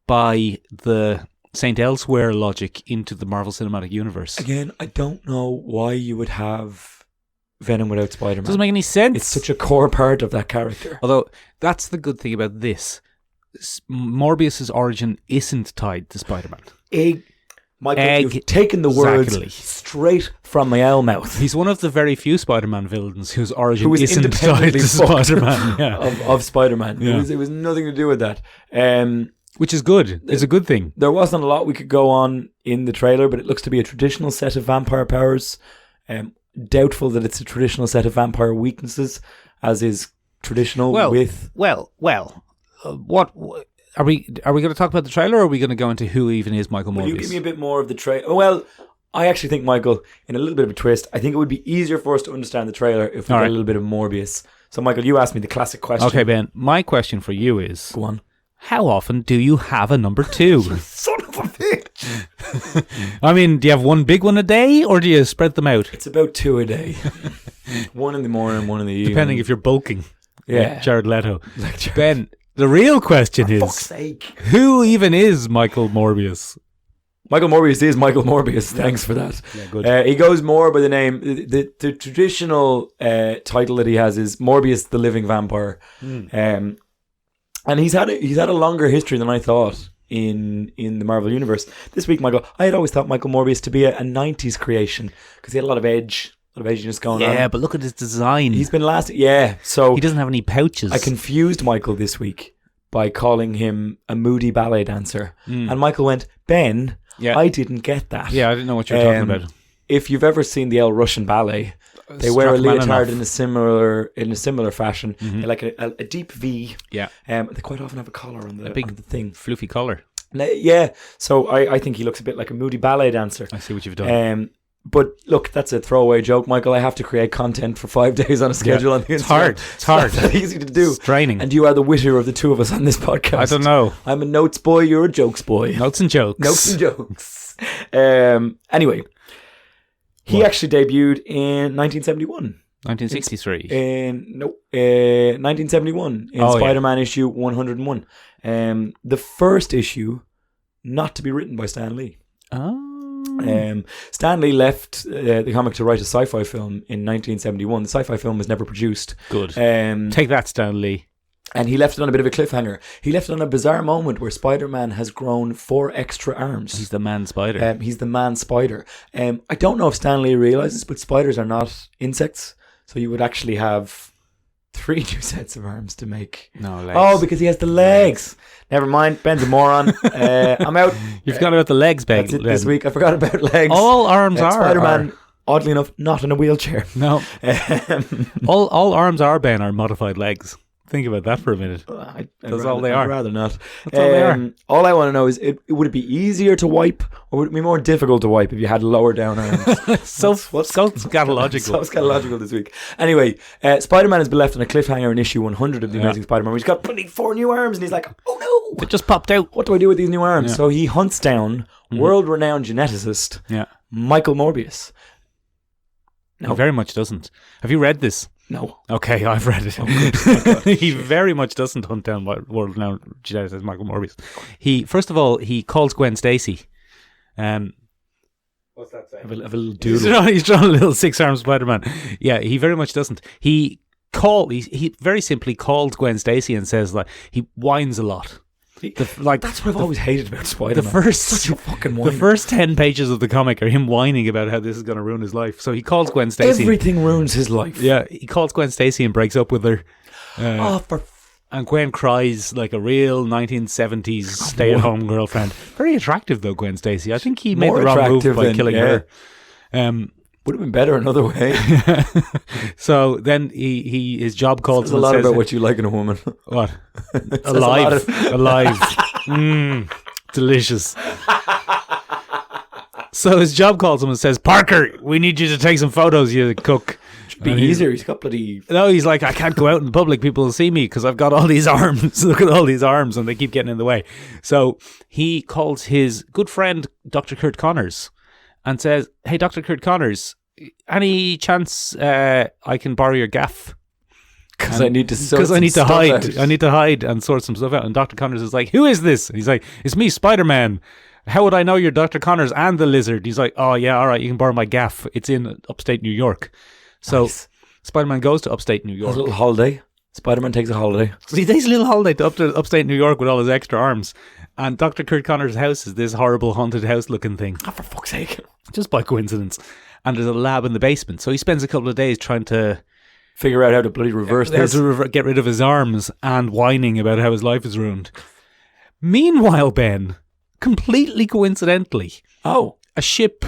by the Saint Elsewhere logic into the Marvel Cinematic Universe. Again, I don't know why you would have Venom without Spider-Man. Doesn't make any sense. It's such a core part of that character. Although, that's the good thing about this. Morbius's origin isn't tied to Spider-Man. Michael, you've taken the words straight from my owl mouth. He's one of the very few Spider-Man villains whose origin isn't tied to Spider-Man. Yeah. of Spider-Man. Yeah. It was nothing to do with that. Which is good. It's a good thing. There wasn't a lot we could go on in the trailer, but it looks to be a traditional set of vampire powers. Doubtful that it's a traditional set of vampire weaknesses, as is traditional with... What are we going to talk about the trailer, or are we going to go into who even is Michael Morbius? Will you give me a bit more of the trailer? Well, I actually think, Michael, in a little bit of a twist, I think it would be easier for us to understand the trailer if we get a little bit of Morbius. So, Michael, you asked me the classic question. Okay, Ben, my question for you is... Go on. How often do you have a number 2? Son of a bitch! I mean, do you have one big one a day, or do you spread them out? It's about 2 a day. 1 in the morning, 1 in the evening. Depending if you're bulking. Yeah. Jared Leto. Ben, the real question is... fuck's sake. Who even is Michael Morbius? Michael Morbius is Michael Morbius. Thanks for that. Yeah, good. He goes more by the name... The traditional title that he has is Morbius the Living Vampire. And he's had a longer history than I thought in the Marvel Universe. This week, Michael, I had always thought Michael Morbius to be a 90s creation because he had a lot of edge, A lot of aginess going on. Yeah, but look at his design. He's been lasting. Yeah, so He doesn't have any pouches. I confused Michael this week by calling him a moody ballet dancer. And Michael went, Ben, I didn't get that. Yeah, I didn't know what you were talking about. If you've ever seen the old Russian ballet, they wear a leotard in a similar fashion. They like a deep V. Yeah. They quite often have a collar on the big on the thing. Floofy collar. Yeah. So I think he looks a bit like a moody ballet dancer. I see what you've done. But look, that's a throwaway joke, Michael. I have to create content for 5 days on a schedule on the internet. It's hard. It's not easy to do. It's draining. And you are the wittier of the two of us on this podcast. I don't know. I'm a notes boy, you're a jokes boy. Notes and jokes. Notes and jokes. Anyway, he actually debuted in 1971. 1963. 1971 in Spider-Man issue 101. The first issue not to be written by Stan Lee. Oh. Stan Lee left the comic to write a sci-fi film in 1971. The sci-fi film was never produced. Good. Take that, Stan Lee. And he left it on a bit of a cliffhanger. He left it on a bizarre moment where Spider-Man has grown 4 extra arms. He's the man spider. He's the man spider. I don't know if Stan Lee realizes, but spiders are not insects. So you would actually have 3 new sets of arms to make. No legs. Oh, because he has the legs. Never mind. Ben's a moron. I'm out. You forgot about the legs, Ben. That's it this week. I forgot about legs. All arms are. Spider-Man, oddly enough, not in a wheelchair. No. all arms are, Ben, are modified legs. Think about that for a minute. That's all they are. I'd rather not. That's all they are. All I want to know is, would it be easier to wipe, or would it be more difficult to wipe if you had lower down arms? so scatological. So scatological this week. Anyway, Spider-Man has been left on a cliffhanger in issue 100 of The Amazing Spider-Man. He's got bloody 4 new arms, and he's like, oh no! It just popped out. What do I do with these new arms? So he hunts down world-renowned geneticist Michael Morbius. No. He very much doesn't. Have you read this? No. Okay, I've read it. Oh, he very much doesn't hunt down world-renowned geneticist Michael Morbius. First of all, he calls Gwen Stacy. What's that saying? Have a little doodle. He's drawn a little 6-armed Spider-Man. Yeah, he very much doesn't. He very simply called Gwen Stacy and says, like, he whines a lot. That's what I've always hated about Spider-Man. Such a fucking whine. The first 10 pages of the comic are him whining about how this is going to ruin his life. So he calls Gwen Stacy. Everything ruins his life. Yeah, he calls Gwen Stacy and breaks up with her. And Gwen cries like a real 1970s stay-at-home girlfriend. Very attractive though, Gwen Stacy. I think he made the wrong move by killing her. Would have been better another way. So then his job calls him. A lot about what you like in a woman. What? Alive. Delicious. So his job calls him and says, Parker, we need you to take some photos, you cook. Should be easier. He's got bloody... No, he's like, I can't go out in public. People will see me because I've got all these arms. Look at all these arms and they keep getting in the way. So he calls his good friend, Dr. Kurt Connors, and says, hey, Dr. Kurt Connors, any chance I can borrow your gaff? Because I need to hide. I need to hide and sort some stuff out. And Dr. Connors is like, who is this? And he's like, it's me, Spider-Man. How would I know you're Dr. Connors and the Lizard? He's like, oh yeah, all right, you can borrow my gaff. It's in upstate New York. So nice. Spider-Man goes to upstate New York. A little holiday. Spider-Man takes a holiday. So he takes a little holiday to upstate New York with all his extra arms. And Dr. Kurt Connors' house is this horrible haunted house looking thing. Oh, for fuck's sake. Just by coincidence. And there's a lab in the basement. So he spends a couple of days trying to figure out how to bloody reverse this. Get rid of his arms and whining about how his life is ruined. Meanwhile, Ben, completely coincidentally, a ship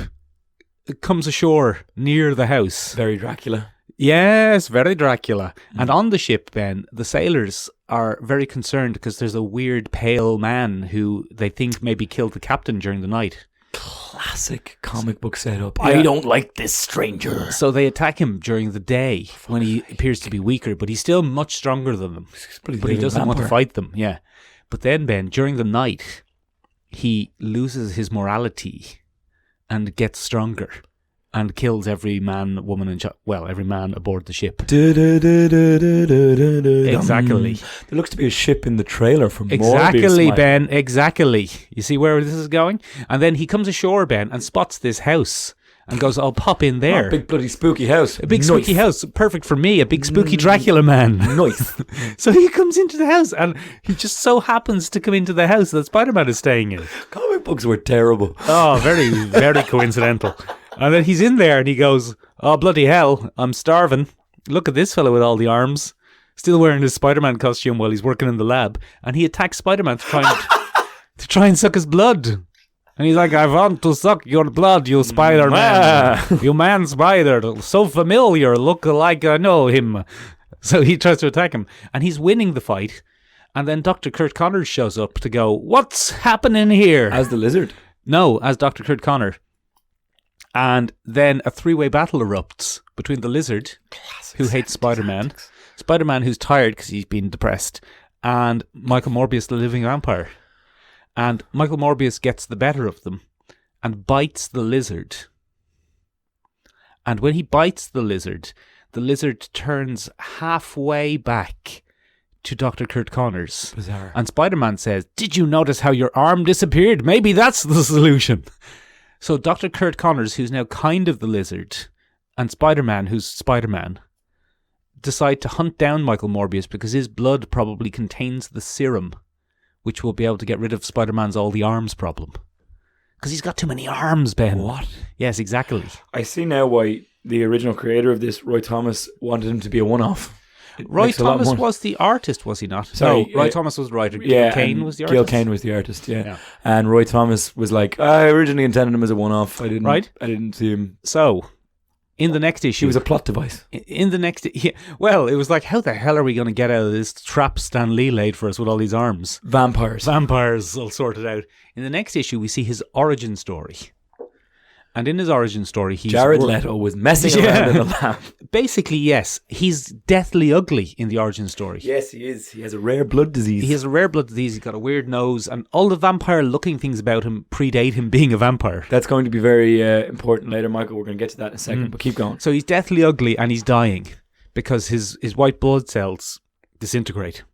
comes ashore near the house. Very Dracula. Yes, very Dracula. And on the ship, Ben, the sailors are very concerned because there's a weird pale man who they think maybe killed the captain during the night. Classic comic book setup. Yeah. I don't like this stranger. So they attack him during the day when he appears to be weaker, but he's still much stronger than them. But he doesn't want to fight them. Yeah. But then, Ben, during the night, he loses his morality and gets stronger. And kills every man, woman, and every man aboard the ship. Exactly. There looks to be a ship in the trailer from Morbius. Exactly, Ben. Exactly. You see where this is going? And then he comes ashore, Ben, and spots this house. And goes, I'll pop in there. Oh, big bloody spooky house. A big spooky house. Perfect for me. A big spooky Dracula man. Nice. So he comes into the house and he just so happens to come into the house that Spider-Man is staying in. Comic books were terrible. Oh, very, very coincidental. And then he's in there and he goes, Oh, bloody hell, I'm starving. Look at this fellow with all the arms. Still wearing his Spider-Man costume while he's working in the lab. And he attacks Spider-Man to try and suck his blood. And he's like, I want to suck your blood, you Spider-Man. You man spider. So familiar. Look like I know him. So he tries to attack him. And he's winning the fight. And then Dr. Kurt Connors shows up to go, what's happening here? As the Lizard? No, as Dr. Kurt Connor. And then a three-way battle erupts between the Lizard, who hates Spider-Man, Spider-Man who's tired because he's been depressed, and Michael Morbius, the living vampire. And Michael Morbius gets the better of them and bites the Lizard. And when he bites the Lizard turns halfway back to Dr. Kurt Connors. Bizarre. And Spider-Man says, did you notice how your arm disappeared? Maybe that's the solution. So Dr. Kurt Connors, who's now kind of the Lizard, and Spider-Man, who's Spider-Man, decide to hunt down Michael Morbius because his blood probably contains the serum, which will be able to get rid of Spider-Man's all the arms problem. Because he's got too many arms, Ben. What? Yes, exactly. I see now why the original creator of this, Roy Thomas, wanted him to be a one-off. Roy Thomas was the artist, was he not? Sorry, no, Roy Thomas was the writer. Yeah, Gil Kane was the artist. Gil Kane was the artist, yeah. And Roy Thomas was like, I originally intended him as a one-off. I didn't see him. So, in the next issue... He was a plot device. In the next... well, it was like, how the hell are we going to get out of this trap Stan Lee laid for us with all these arms? Vampires will sort it out. In the next issue, we see his origin story. And in his origin story, he's... Jared Leto was messing around in the lab. Basically, yes. He's deathly ugly in the origin story. Yes, he is. He has a rare blood disease. He's got a weird nose, and all the vampire-looking things about him predate him being a vampire. That's going to be very important later, Michael. We're going to get to that in a second, but keep going. So he's deathly ugly, and he's dying because his white blood cells disintegrate.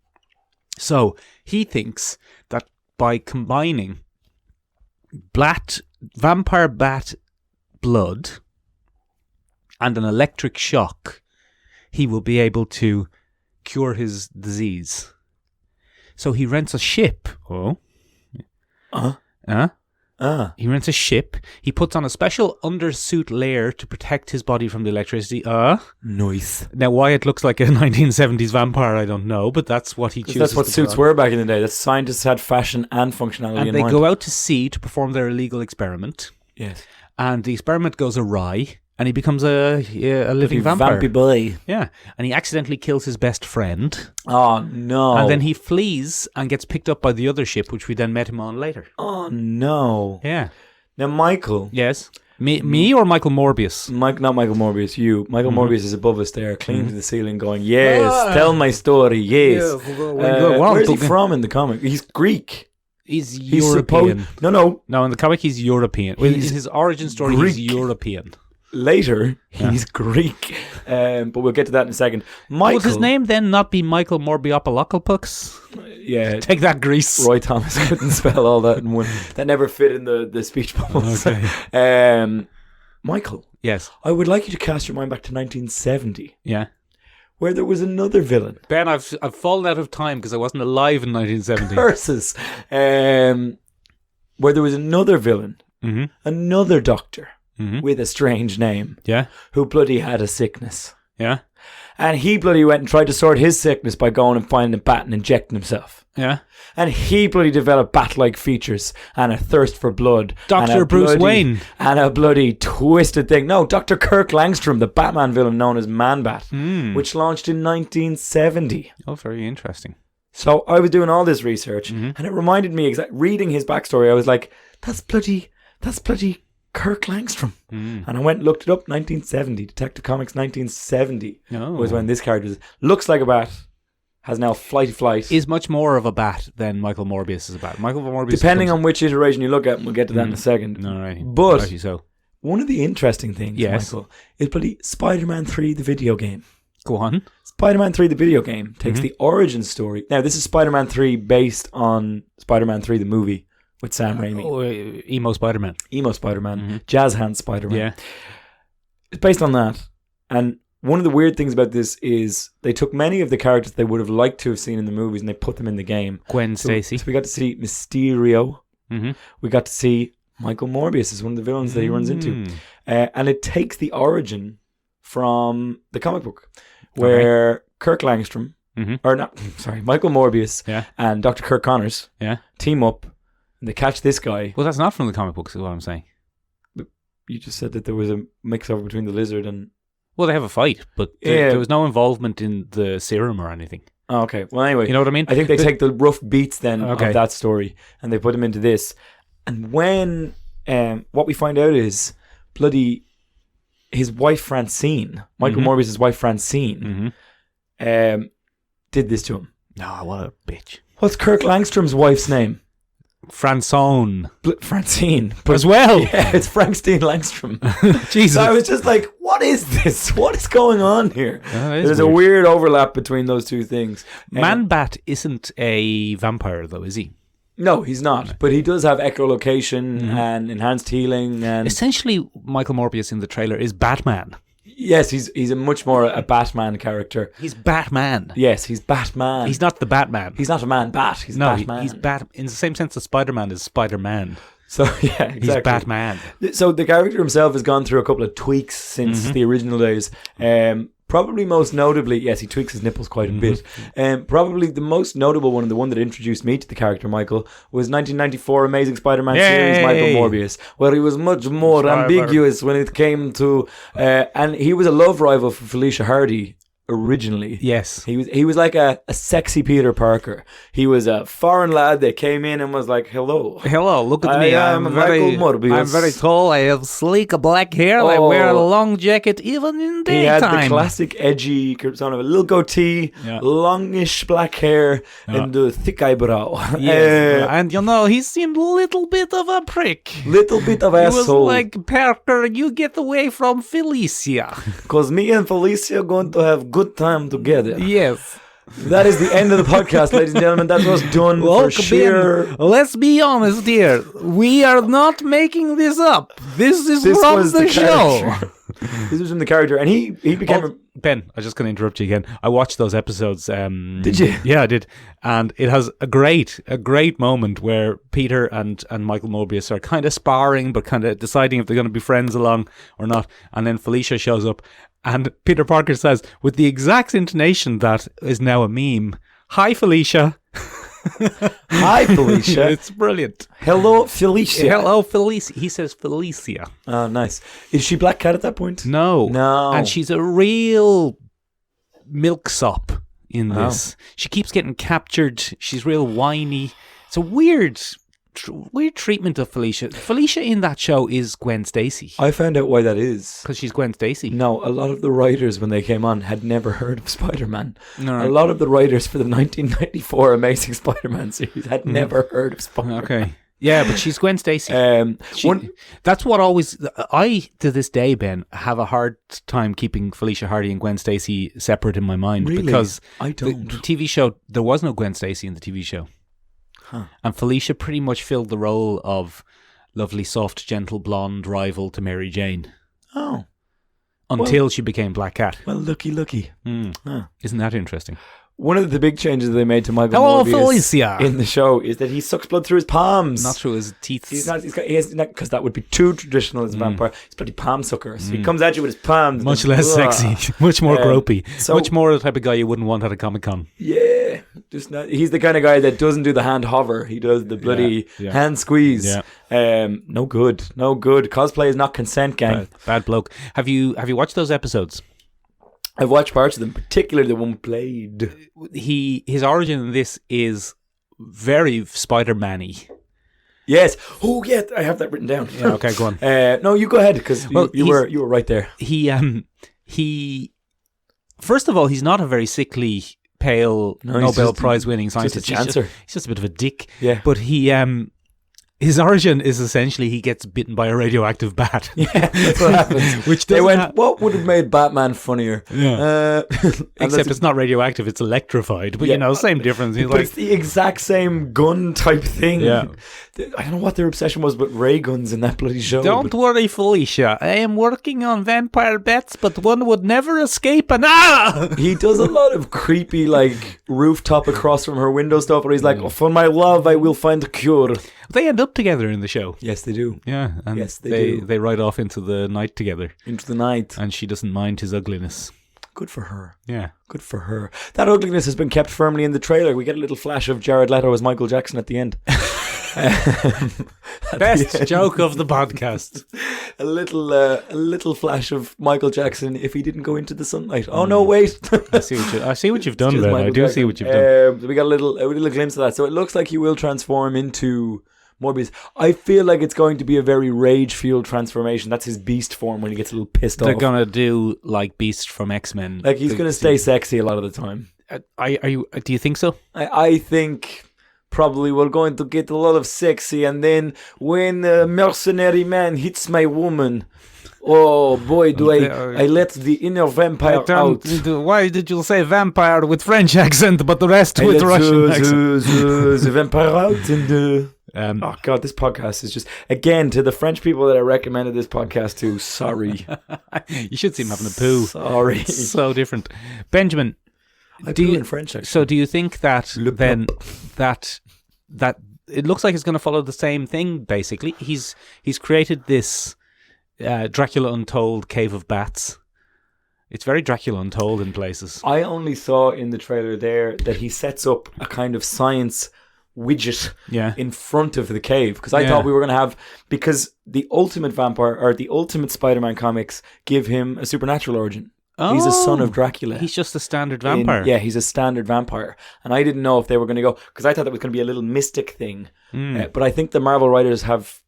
So he thinks that by combining vampire bat blood and an electric shock, he will be able to cure his disease. So he rents a ship. He rents a ship. He puts on a special undersuit layer to protect his body from the electricity. Nice. Now, why it looks like a 1970s vampire, I don't know, but that's what he chooses. That's what suits were back in the day. That scientists had fashion and functionality in mind. And they go out to sea to perform their illegal experiment. Yes. And the experiment goes awry, and he becomes a living vampire. Vampy boy. Yeah. And he accidentally kills his best friend. Oh, no. And then he flees and gets picked up by the other ship, which we then met him on later. Oh, no. Yeah. Now, Michael. Yes. Me or Michael Morbius? Not Michael Morbius, you. Michael Morbius is above us there, clinging to the ceiling, going, yes, tell my story, yes. Where's he from in the comic? He's Greek. He's European. No, in the comic he's European. In his origin story, Greek. he's European. Later, he's Greek. But we'll get to that in a second. Michael. Would his name then not be Michael Morbiopolocalpux? Yeah. Take that, Greece. Roy Thomas couldn't spell all that in one. That never fit in the speech bubbles. Okay. Michael. Yes. I would like you to cast your mind back to 1970. Yeah. Where there was another villain. Ben, I've fallen out of time because I wasn't alive in 1970. Curses. Where there was another villain, another doctor with a strange name, who bloody had a sickness. Yeah. And he bloody went and tried to sort his sickness by going and finding a bat and injecting himself. Yeah. And he bloody developed bat-like features and a thirst for blood. Dr. Bruce Wayne. And a bloody twisted thing. No, Dr. Kirk Langstrom, the Batman villain known as Man-Bat, which launched in 1970. Oh, very interesting. So I was doing all this research and it reminded me, reading his backstory, I was like, that's bloody Kirk Langstrom. And I went and looked it up, 1970. Detective Comics 1970 was when this character was. Looks like a bat. Has now flight. Is much more of a bat than Michael Morbius is a bat. Michael Morbius, depending on which iteration you look at, and we'll get to that in a second. All right. But one of the interesting things, Michael, is bloody Spider-Man 3, the video game. Go on. Spider-Man 3, the video game, takes the origin story. Now, this is Spider-Man 3 based on Spider-Man 3, the movie, with Sam Raimi. Emo Spider-Man. Jazz Hand Spider-Man. Yeah. It's based on that. And one of the weird things about this is they took many of the characters they would have liked to have seen in the movies and they put them in the game. Gwen Stacy. So we got to see Mysterio. We got to see Michael Morbius as one of the villains that he runs into. And it takes the origin from the comic book, where Kirk Langstrom, Michael Morbius and Dr. Kirk Connors team up and they catch this guy. Well, that's not from the comic books, is what I'm saying. But you just said that there was a mix-up between the lizard and... Well, they have a fight, but there was no involvement in the serum or anything. Oh, okay. Well, anyway. You know what I mean? I think they take the rough beats then of that story and they put them into this. And when... what we find out is his wife Francine, Michael Morbius' wife Francine, did this to him. No, what a bitch. What's Kirk Langstrom's wife's name? Francine. Francine. As well. Yeah, it's Francine Langstrom. Jesus. So I was just like, what is this? What is going on here? There's weird. a weird overlap between those two things. Man-Bat isn't a vampire, though, is he? No, he's not. But he does have echolocation and enhanced healing. And essentially, Michael Morbius in the trailer is Batman. Yes, he's a much more a Batman character. He's Batman. Yes, he's Batman. He's not the Batman. He's not a man-bat. He's Batman. He's Bat in the same sense that Spider-Man is Spider-Man. So, yeah, exactly. He's Batman. So the character himself has gone through a couple of tweaks since the original days. Probably most notably, yes, he tweaks his nipples quite a bit. Probably the most notable one, and the one that introduced me to the character Michael, was 1994 Amazing Spider-Man series Michael Morbius, where he was much more ambiguous when it came to, and he was a love rival for Felicia Hardy originally. Yes. He was like a sexy Peter Parker. He was a foreign lad that came in and was like, hello, look at me. I'm Michael Morbius. I'm very tall. I have sleek black hair. I wear a long jacket even in daytime. He had the classic edgy persona of a little goatee, longish black hair, and a thick eyebrow. Yes. And he seemed a little bit of a prick. Little bit of asshole. He was like, Parker, you get away from Felicia. Because me and Felicia are going to have good time together. Yes. That is the end of the podcast, ladies and gentlemen. That was done for sheer... Let's be honest here. We are not making this up. This is from the show. This was from the character. And he became... Ben, I'm just going to interrupt you again. I watched those episodes. Did you? Yeah, I did. And it has a great moment where Peter and Michael Morbius are kind of sparring, but kind of deciding if they're going to be friends along or not. And then Felicia shows up. And Peter Parker says, with the exact intonation that is now a meme, "Hi, Felicia." Hi, Felicia. It's brilliant. Hello, Felicia. Hello, Felicia. He says Felicia. Oh, nice. Is she Black Cat at that point? No. No. And she's a real milksop in this. She keeps getting captured. She's real whiny. It's a weird treatment of Felicia. Felicia in that show is Gwen Stacy. I found out why that is. Because she's Gwen Stacy. No, a lot of the writers when they came on had never heard of Spider-Man. No. A lot of the writers for the 1994 Amazing Spider-Man series had never heard of Spider-Man. Okay. Yeah, but she's Gwen Stacy. That's what always... I, to this day, Ben, have a hard time keeping Felicia Hardy and Gwen Stacy separate in my mind. Really? Because I don't. The TV show, there was no Gwen Stacy in the TV show. Huh. And Felicia pretty much filled the role of lovely, soft, gentle, blonde rival to Mary Jane. Oh. Until she became Black Cat. Well, looky. Huh. Isn't that interesting? One of the big changes they made to Michael Morbius Felicia. in the show is that he sucks blood through his palms. Not through his teeth. Because that would be too traditional as a vampire. He's bloody palm sucker. So he comes at you with his palms. Much less sexy. Much more gropey. Much more the type of guy you wouldn't want at a Comic-Con. Yeah. He's the kind of guy that doesn't do the hand hover. He does the bloody hand squeeze. Yeah. No good. Cosplay is not consent, gang. Bad bloke. Have you watched those episodes? I've watched parts of them, particularly the one Blade. His origin in this is very Spider-Man-y. Yes. Oh, yeah, I have that written down. Yeah, okay, go on. No, you go ahead, because you were right there. He first of all, he's not a very sickly, pale, Nobel Prize-winning scientist. Just a chancer. He's just a bit of a dick. Yeah. But his origin is essentially he gets bitten by a radioactive bat. Yeah, that's what happens. Which they went, what would have made Batman funnier? Yeah. Except it's not radioactive, it's electrified. But, same difference. But it's the exact same gun type thing. Yeah. I don't know what their obsession was with ray guns in that bloody show. Don't worry, Felicia. I am working on vampire bats, but one would never escape He does a lot of creepy, rooftop across from her window stuff where he's like, for my love, I will find a cure. They end up up together in the show. Yes, they do. Yeah, and Yes, they do. They ride off into the night together, Into the night. and she doesn't mind his ugliness. Good for her. Yeah. Good for her. That ugliness has been kept firmly in the trailer. We get a little flash of Jared Leto as Michael Jackson at the end. Best joke of the podcast. A little flash of Michael Jackson if he didn't go into the sunlight. Oh no, wait! I see what you've done, Just Ben. Michael I do Jackson. see what you've done. We got a little glimpse of that. So it looks like he will transform into Morbius. I feel like it's going to be a very rage-fueled transformation. That's his beast form when he gets a little pissed They're off. gonna do like Beast from X-Men. Like he's going to stay sexy a lot of the time. Do you think so? I think probably we're going to get a lot of sexy, and then when a mercenary man hits my woman, oh boy, do I let the inner vampire out. Why did you say vampire with French accent, but the rest I with let Russian accent? the vampire out, and oh god, this podcast is just, again, to the French people that I recommended this podcast to, sorry. You should see him having a poo. Sorry. It's so different. Benjamin, I do in French, actually. so do you think that Le then that it looks like it's going to follow the same thing, basically? He's created this Dracula Untold Cave of Bats. It's very Dracula Untold in places. I only saw in the trailer there that he sets up a kind of science widget in front of the cave, because I thought we were going to have, because the Ultimate Vampire or the Ultimate Spider-Man comics give him a supernatural origin. He's a son of Dracula. He's just a standard vampire. He's a standard vampire. And I didn't know if they were going to go, because I thought that was going to be a little mystic thing. But I think the Marvel writers have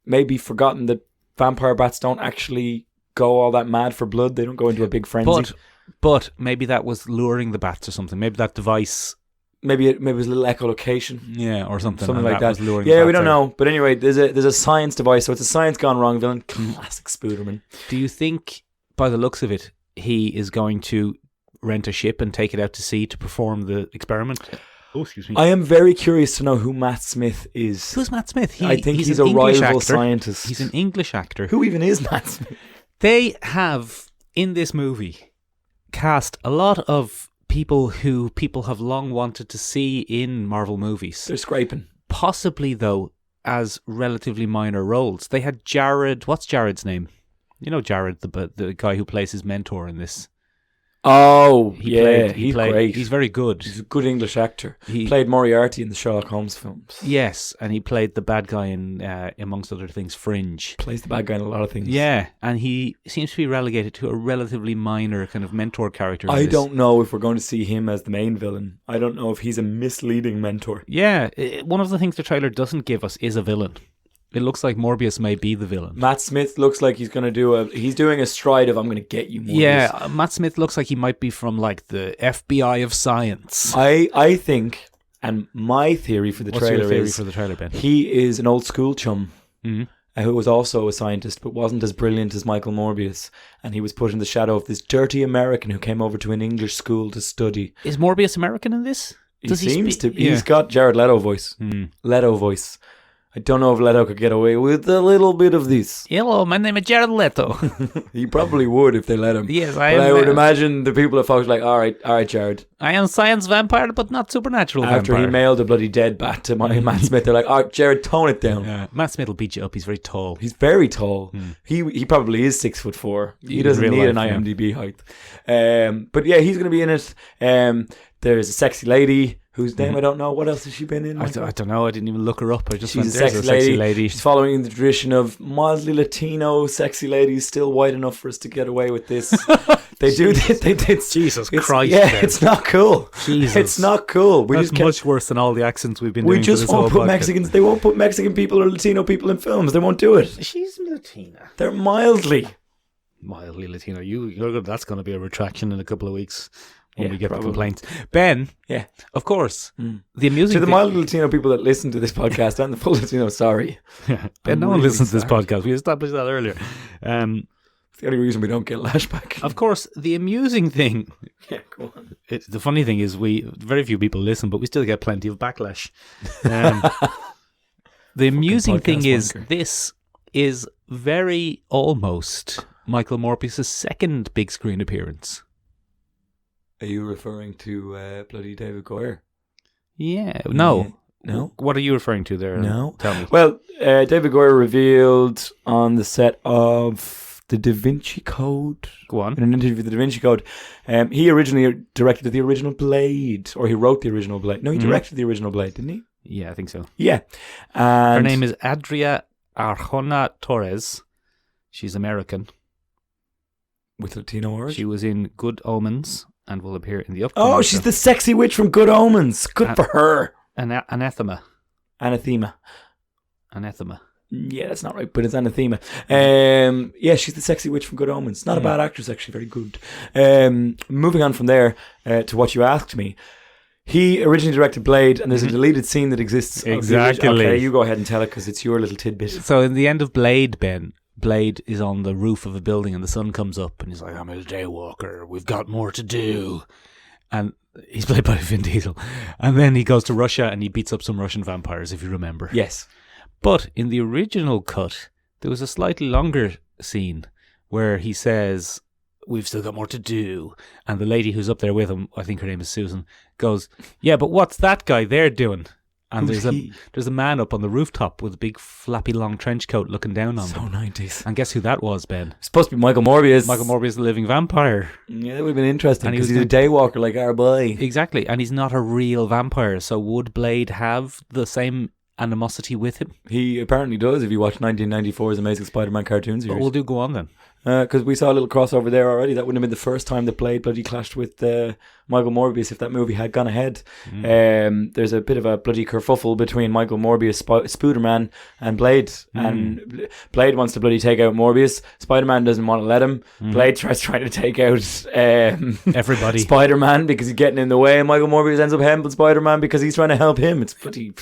maybe forgotten that vampire bats don't actually go all that mad for blood. They don't go into a big frenzy. But maybe that was luring the bats or something. Maybe that device... Maybe it was a little echolocation. Yeah, or something like that. Was luring yeah, the we don't bats out. know. But anyway, there's a science device, so it's a science gone wrong villain. Classic Spooderman. Do you think, by the looks of it, he is going to rent a ship and take it out to sea to perform the experiment? Oh, excuse me. I am very curious to know who Matt Smith is. Who's Matt Smith? I think he's an a English rival actor. scientist. He's an English actor. Who even is Matt Smith? They have, in this movie, cast a lot of people who people have long wanted to see in Marvel movies. They're scraping. Possibly, though, as relatively minor roles. They had Jared... What's Jared's name? You know Jared, the guy who plays his mentor in this. Oh, He's great. He's very good. He's a good English actor. He played Moriarty in the Sherlock Holmes films. Yes, and he played the bad guy in, amongst other things, Fringe. Plays the bad guy in a lot of things. Yeah, and he seems to be relegated to a relatively minor kind of mentor character. I don't know if we're going to see him as the main villain. I don't know if he's a misleading mentor. Yeah, one of the things the trailer doesn't give us is a villain. It looks like Morbius may be the villain. Matt Smith looks like he's doing a stride of, I'm going to get you, Morbius. Yeah, Matt Smith looks like he might be from like the FBI of science. I think, and my theory for the What's trailer your theory is for the trailer, Ben? he is an old school chum Mm-hmm. who was also a scientist but wasn't as brilliant as Michael Morbius, and he was put in the shadow of this dirty American who came over to an English school to study. Is Morbius American in this? He seems to. He's got Jared Leto voice. Leto voice. I don't know if Leto could get away with a little bit of this. Hello, my name is Jared Leto. He probably would if they let him. Yes, I would imagine the people at Fox like, all right, Jared. I am science vampire, but not supernatural After vampire. he mailed a bloody dead bat to Matt Smith, they're like, all right, Jared, tone it down. Yeah. Matt Smith will beat you up. He's very tall. He's very tall. He probably is 6'4". He doesn't need an IMDb height. But yeah, he's going to be in it. There's a sexy lady whose name I don't know. What else has she been in? I don't know. I didn't even look her up. I just She's went, a sexy lady. She's following the tradition of mildly Latino sexy ladies, still white enough for us to get away with this. They do. They did. Jesus Christ! Yeah, Ben. it's not cool. Jesus. It's not cool. That's much worse than all the accents we've been doing. We just for this won't whole put podcast. Mexicans. They won't put Mexican people or Latino people in films. They won't do it. She's Latina. They're mildly Latino. That's going to be a retraction in a couple of weeks. When we get probably. the complaints. Ben, Yeah. of course, the amusing To the thing... mild Latino people that listen to this podcast and the full Latino, sorry. Ben, no one really listens to this sorry. podcast. We established that earlier. It's the only reason we don't get lashback. Of course, the amusing thing... Yeah, go on. The funny thing is very few people listen, but we still get plenty of backlash. The amusing thing podcast is wanker. this is very almost Michael Morbius' second big screen appearance. Are you referring to bloody David Goyer? Yeah. No. No. What are you referring to there? No. Tell me. Well, David Goyer revealed on the set of The Da Vinci Code. Go on. In an interview with The Da Vinci Code. He originally directed the original Blade. Or he wrote the original Blade. No, he directed the original Blade, didn't he? Yeah, I think so. Yeah. Her And name is Adria Arjona Torres. She's American. with Latino origin. She was in Good Omens and will appear in the upcoming. Oh, she's the sexy witch from Good Omens. Good for her. Anathema. Anathema. Anathema. Yeah, that's not right, but it's Anathema. Yeah, she's the sexy witch from Good Omens. Not a bad actress, actually, very good. Moving on from there to what you asked me. He originally directed Blade, and there's a deleted scene that exists. Exactly. Okay, you go ahead and tell it because it's your little tidbit. So in the end of Blade, Ben, Blade is on the roof of a building and the sun comes up and he's like, I'm a daywalker, we've got more to do. And he's played by Vin Diesel. And then he goes to Russia and he beats up some Russian vampires, if you remember. Yes. But in the original cut, there was a slightly longer scene where he says, we've still got more to do. And the lady who's up there with him, I think her name is Susan, goes, yeah, but what's that guy there doing? And there's a man up on the rooftop with a big flappy long trench coat looking down on them. So 90s. And guess who that was, Ben? It's supposed to be Michael Morbius. Michael Morbius, the living vampire. Yeah, that would have been interesting And he because was he's a daywalker like our boy. Exactly. And he's not a real vampire. So would Blade have the same animosity with him? He apparently does if you watch 1994's Amazing Spider-Man cartoon series. But we'll do go on then. Because we saw a little crossover there already. That wouldn't have been the first time that Blade bloody clashed with Michael Morbius if that movie had gone ahead. There's a bit of a bloody kerfuffle between Michael Morbius, Spider-Man, and Blade. And Blade wants to bloody take out Morbius. Spider-Man doesn't want to let him. Blade tries trying to take out everybody. Spider-Man because he's getting in the way. And Michael Morbius ends up helping Spider-Man because he's trying to help him. It's bloody...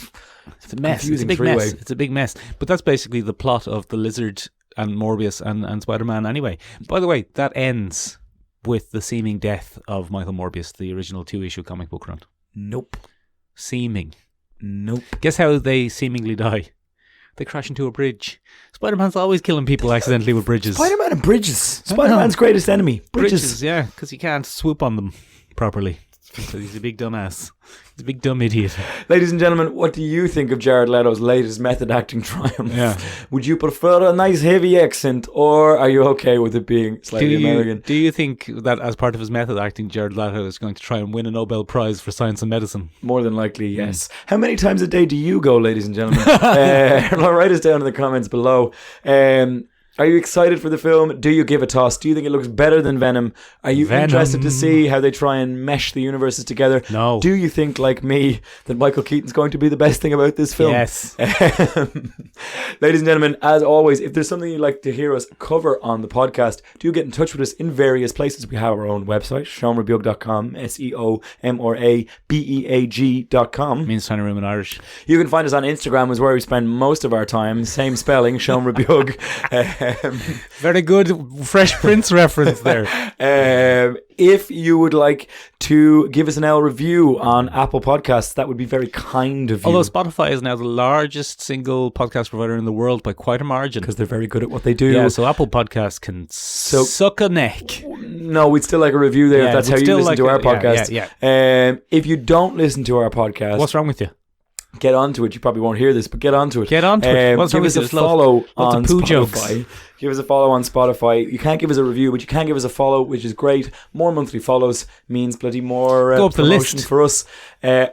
It's a mess. It's a big three-way. mess. It's a big mess. But that's basically the plot of the Lizard and Morbius and Spider-Man anyway. By the way, that ends with the seeming death of Michael Morbius, the original 2-issue comic book run. Nope. Seeming. Nope. Guess how they seemingly die? They crash into a bridge. Spider-Man's always killing people accidentally with bridges. Spider-Man and bridges. Spider-Man's greatest enemy. Bridges. Yeah, because he can't swoop on them properly. Because he's a big dumbass. He's a big dumb idiot. Ladies and gentlemen, what do you think of Jared Leto's latest method acting triumph? Yeah. Would you prefer a nice heavy accent, or are you okay with it being slightly American? Do you think that as part of his method acting, Jared Leto is going to try and win a Nobel Prize for science and medicine? More than likely, yes. How many times a day do you go, ladies and gentlemen? Write us down in the comments below. Are you excited for the film? Do you give a toss? Do you think it looks better than Venom? Are you interested to see how they try and mesh the universes together? No. Do you think, like me, that Michael Keaton's going to be the best thing about this film? Yes. Ladies and gentlemen, as always, if there's something you'd like to hear us cover on the podcast, do get in touch with us in various places. We have our own website, seomrabeag.com, SEOMORABEAG.com. Means trying to room in Irish. You can find us on Instagram, is where we spend most of our time. Same spelling, Sean Rabeag. Very good Fresh Prince reference there. If you would like to give us an L review on Apple Podcasts, that would be very kind of you. Although Spotify is now the largest single podcast provider in the world by quite a margin. Because they're very good at what they do. Yeah, so Apple Podcasts can suck a neck. No, we'd still like a review there if that's how you listen to our podcast. Yeah. If you don't listen to our podcast... What's wrong with you? Get onto it. You probably won't hear this, but get onto it. Get onto it. What's give us a follow on Spotify. Jokes. Give us a follow on Spotify. You can't give us a review, but you can give us a follow, which is great. More monthly follows means bloody more go up the promotion list for us.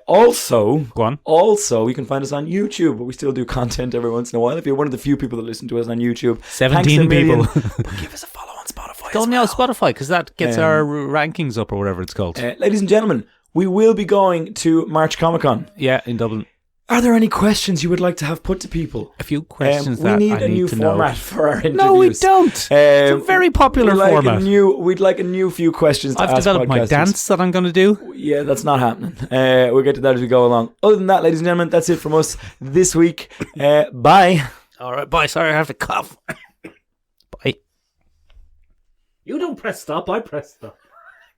Also, go on. Also, you can find us on YouTube, but we still do content every once in a while. If you're one of the few people that listen to us on YouTube, 17 people. But give us a follow on Spotify. Go on now, Spotify, because that gets our rankings up or whatever it's called. Ladies and gentlemen, we will be going to March Comic Con. Yeah, in Dublin. Are there any questions you would like to have put to people? A few questions that I need a new to format know. for our interviews. No, we don't. It's a very popular format. We'd like a new few questions to ask podcasters. I've developed my dance that I'm going to do. Yeah, that's not happening. We'll get to that as we go along. Other than that, ladies and gentlemen, that's it from us this week. Bye. All right, bye. Sorry, I have to cough. Bye. You don't press stop, I press stop.